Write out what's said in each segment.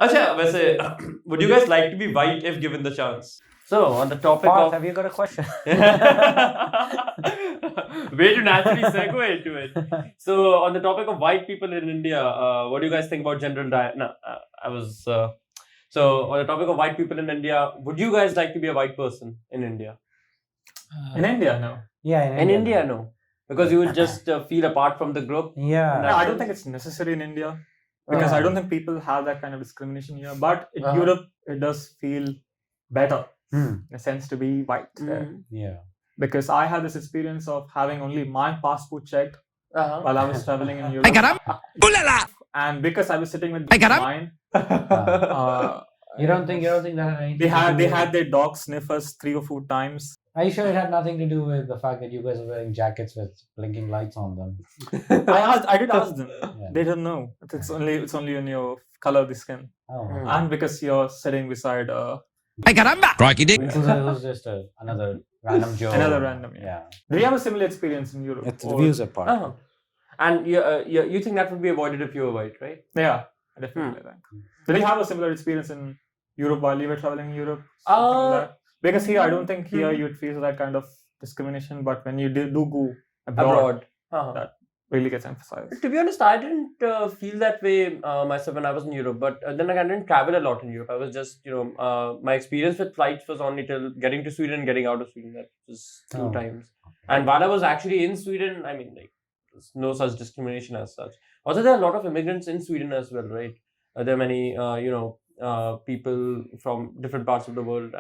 Acha, वैसे, would you guys like to be white if given the chance? So, on the topic Parth, of... have you got a question? Way to naturally segue into it. So, on the topic of white people in India, what do you guys think about general diet? No, I was... so, on the topic of white people in India, would you guys like to be a white person in India? In India, no. Yeah, In India, no. Because you would just feel apart from the group. Yeah. No, I don't think it's necessary in India because I don't think people have that kind of discrimination here. But in Europe, it does feel better in a sense to be white. Yeah. Because I had this experience of having only my passport checked while I was traveling in Europe. And because I was sitting with mine, You don't think that had anything they to had do with- their dog sniff us 3 or 4 times. Are you sure it had nothing to do with the fact that you guys were wearing jackets with blinking lights on them? I did ask them. Yeah. They don't know. It's only in your color of the skin, Oh. and because you're sitting beside Who's just another random Joe? another random. Yeah. Yeah. Do you have a similar experience in Europe? It's Or- views apart. Uh-huh. And you think that would be avoided if you were white, right? Yeah, definitely. I think. Did you have a similar experience in Europe while you were traveling in Europe? Something like that? Because here, I don't think here you'd face that kind of discrimination, but when you do go abroad, Uh-huh. really gets emphasized. To be honest, I didn't feel that way myself when I was in Europe. But then again, I didn't travel a lot in Europe. I was just, my experience with flights was only till getting to Sweden and getting out of Sweden. That was 2 Oh. times. And while I was actually in Sweden, I mean, like, there's no such discrimination as such. Also, there are a lot of immigrants in Sweden as well, right? There are many, people from different parts of the world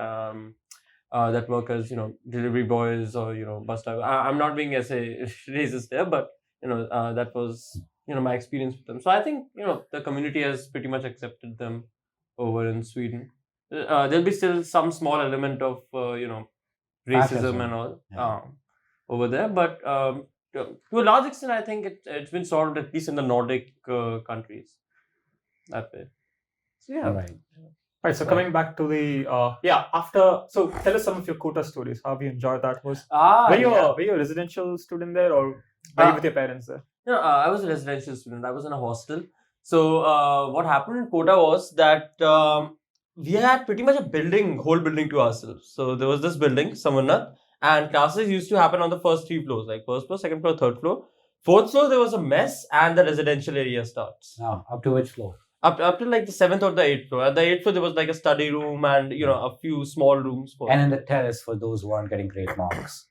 that work as, delivery boys or, bus drivers. I'm not being as a racist there, but, that was, my experience with them. So I think, the community has pretty much accepted them over in Sweden. There'll be still some small element of, racism Fascism. and all Yeah. over there, but to a large extent, I think it's been solved at least in the Nordic countries. That way. So yeah. All right. Right. So coming back to the so tell us some of your Kota stories. How have you enjoyed that? Were you a residential student there, or were you with your parents there? No, I was a residential student. I was in a hostel. So what happened in Kota was that we had pretty much a whole building to ourselves. So there was this building, Samarnath, and classes used to happen on the first 3 floors, like first floor, second floor, third floor. Fourth floor, there was a mess, and the residential area starts. Now, up to which floor? Up to like the 7th or the 8th floor. At the 8th floor, there was like a study room and, a few small rooms. For And in the terrace for those who aren't getting great marks.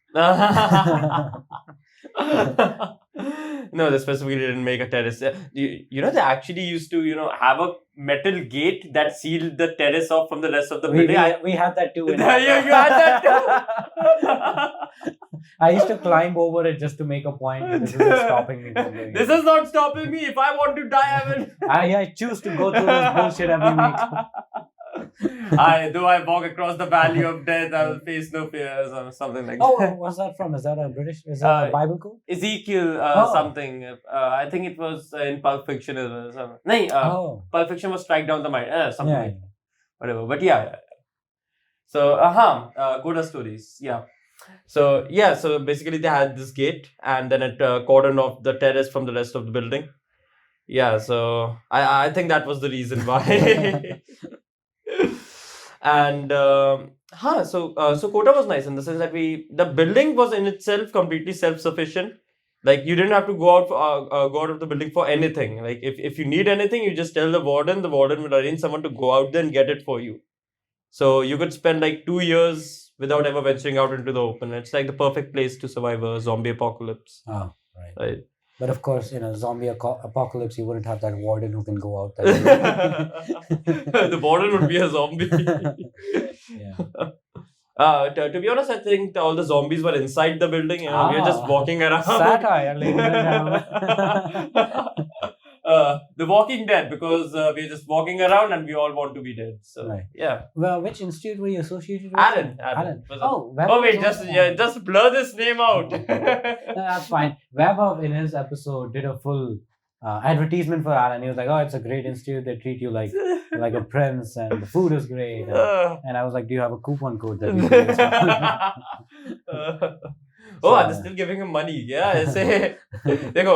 No, they specifically didn't make a terrace. They actually used to, have a metal gate that sealed the terrace off from the rest of the building. We had that too. You had that too? I used to climb over it just to make a point. But this isn't stopping me from doing This it. is not stopping me. If I want to die, I will. I choose to go through this bullshit every week. Though I walk across the valley of death, I will face no fears or something like that. Oh, what's that from? Is that a British? Is that a Bible quote? Ezekiel something. I think it was in Pulp Fiction as well. Something. No, Pulp Fiction was Strike Down the Mind. Something Yeah. like that. Whatever. But yeah. So, Kota stories. Yeah. So basically they had this gate and then it cordoned off the terrace from the rest of the building. Yeah, so I think that was the reason why. And so Kota was nice in the sense that the building was in itself completely self-sufficient. Like you didn't have to go out of the building for anything. Like if you need anything, you just tell the warden will arrange someone to go out there and get it for you. So you could spend like 2 years without ever venturing out into the open. It's like the perfect place to survive a zombie apocalypse. Oh, right. Right. But of course, zombie apocalypse, you wouldn't have that warden who can go out there. The warden would be a zombie. Yeah. To be honest, I think all the zombies were inside the building. We were just walking around. Satire, ladies and gentlemen. The Walking Dead, because we're just walking around and we all want to be dead. So Right. yeah. Well, which institute were you associated with? Alan. Oh, Web Oh wait, was just also- just blur this name out. No, that's fine. Webber in his episode did a full advertisement for Alan. He was like, "Oh, it's a great institute. They treat you like a prince, and the food is great." And I was like, "Do you have a coupon code that we can use?" Oh, they're still giving him money. Yeah, ऐसे देखो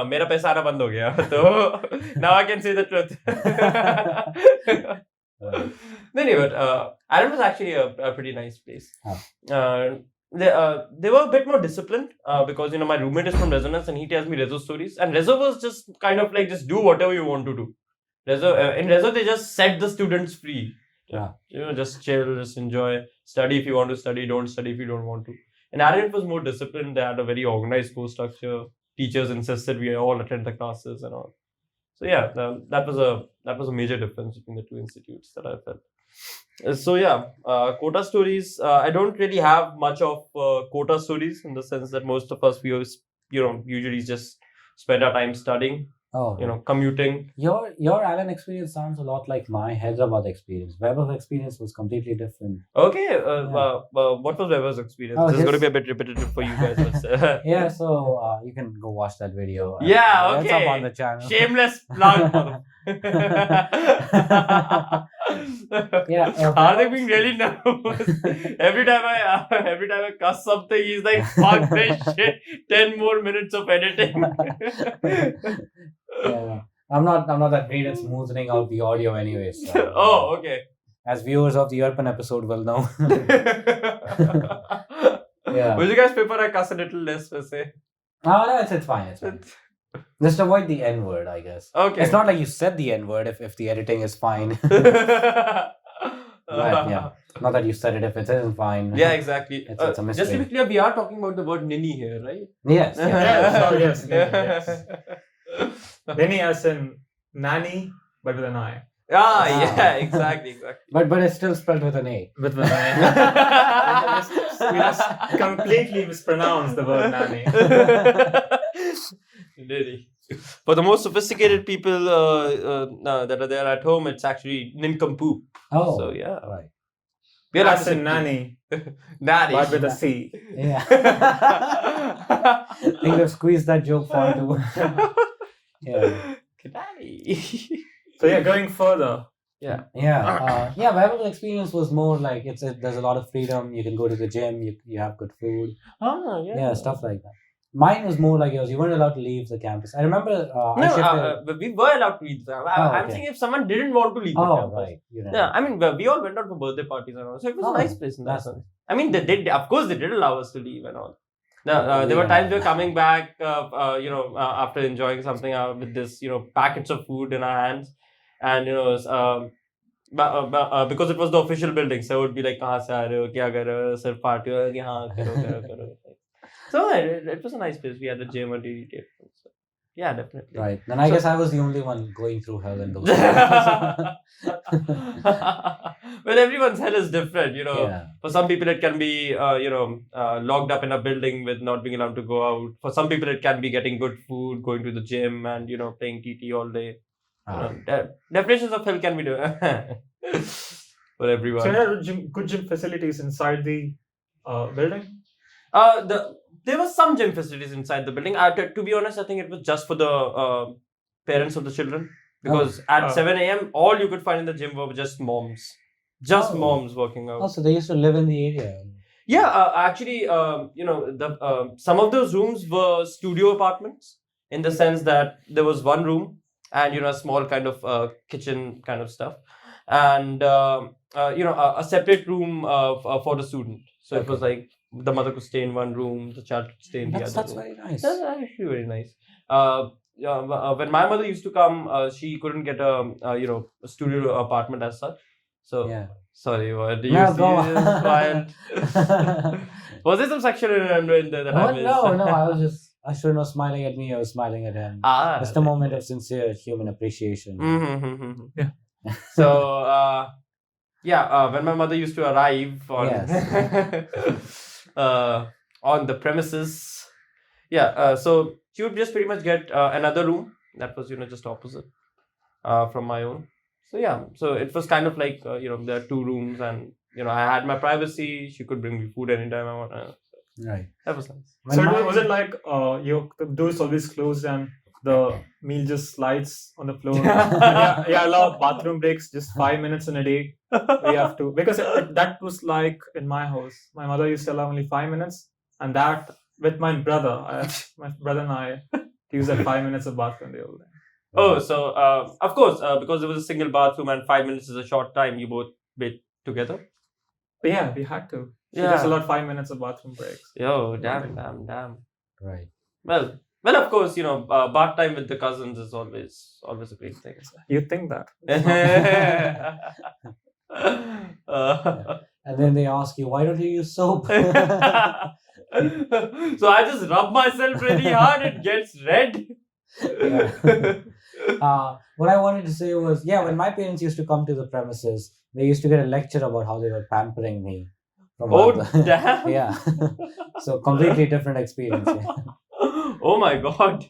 मेरा पैसा आना बंद हो गया तो now I can say the truth. No, but Ireland was actually a pretty nice place. They were a bit more disciplined because my roommate is from Resonance and he tells me Rezo stories, and Rezo was just kind of like just do whatever you want to do. In Rezo they just set the students free. Just chill, just enjoy, study if you want to study, don't study if you don't want to. And Ireland was more disciplined. They had a very organized course structure. Teachers insisted we all attend the classes and all. So yeah, that was a major difference between the two institutes that I felt. So yeah, Kota stories. I don't really have much of Kota stories in the sense that most of us we usually just spend our time studying. Commuting. Your Alan experience sounds a lot like my Hyderabad experience. Weber's experience was completely different. Okay, what was Weber's experience? This is going to be a bit repetitive for you guys. But, yeah, so you can go watch that video. Yeah, okay. It's up on the channel. Shameless plug. Hardik being really nervous. Every time I cuss something, he's like, "Fuck this shit! 10 more minutes of editing." Yeah, I'm not that great at smoothing out the audio anyway. So, oh, okay. As viewers of the Urban episode will know. Yeah. Would you guys prefer I cuss a little less, per se? No, it's fine. It's fine. Just avoid the N word, I guess. Okay. It's not like you said the N word if the editing is fine. Right, yeah. Not that you said it if it isn't fine. Yeah, exactly. It's a mystery. Just to be clear, we are talking about the word ninny here, right? Yes. Yes. Ninny as in nanny, but with an I. Yeah, exactly. But it's still spelled with an A. With an I. We just completely mispronounced the word nanny. Really. For the most sophisticated people that are there at home, it's actually nincompoop. Oh. So yeah. Right. As in nanny. Nanny. But with a C. Yeah. I think we've squeezed that joke far too. Yeah. Nanny. So yeah, going further. Yeah. Weber's experience was more like there's a lot of freedom. You can go to the gym. You have good food. Oh yeah. Yeah, stuff like that. Mine was more like yours. You weren't allowed to leave the campus. I remember. We were allowed to leave. I'm saying if someone didn't want to leave the campus. Right. Yeah, I mean, we all went out for birthday parties and all. So it was a nice place in that sense. I mean, they did. Of course, they did allow us to leave and all. There were times we were coming back, after enjoying something with this, packets of food in our hands, and because it was the official building, so it would be like, "Kahan se aa rahe ho? Kya kar rahe ho? Sir party ho? Haan, karo." So it was a nice place. We had the gym and DD tape. So, yeah, definitely. Right. Then I guess I was the only one going through hell in those days. Well, everyone's hell is different, Yeah. For some people, it can be, locked up in a building with not being allowed to go out. For some people, it can be getting good food, going to the gym, and playing TT all day. Definitions of hell can be for everyone. So you had good gym facilities inside the building? There were some gym facilities inside the building. To be honest, I think it was just for the parents of the children. Because at 7 a.m., all you could find in the gym were just moms. Just moms working out. Oh, so they used to live in the area. Yeah, actually, some of those rooms were studio apartments in the sense that there was one room and, a small kind of kitchen kind of stuff. And, a separate room for the student. So it was like, the mother could stay in one room, the child could stay in the other. That's very nice. That's actually very nice. When my mother used to come, she couldn't get a studio apartment as such. So sorry, what do you see? Was there some sexual innuendo in there that I missed? No. Ashwin was smiling at me. I was smiling at him. Just a moment of sincere human appreciation. Yeah. So. When my mother used to arrive on the premises, so she would just pretty much get another room that was just opposite from my own. So it was kind of like there are two rooms, and I had my privacy. She could bring me food anytime I want. Right. That was nice. So was it like the doors always closed and the meal just slides on the floor? Allow bathroom breaks, just 5 minutes in a day. We have to, because that was like in my house. My mother used to allow only 5 minutes, and that with my brother, my brother and I used that 5 minutes of bathroom the whole day. Oh, so of course, because there was a single bathroom and 5 minutes is a short time, you both bit together. But yeah, we had to. She Yeah. just allowed 5 minutes of bathroom breaks. Yo, damn. Right. Well, of course, bath time with the cousins is always a great thing. You think that? And then they ask you, why don't you use soap? So I just rub myself really hard, it gets red. What I wanted to say was, when my parents used to come to the premises, they used to get a lecture about how they were pampering me. Oh, damn. Yeah. So completely different experience. Yeah. Oh my god.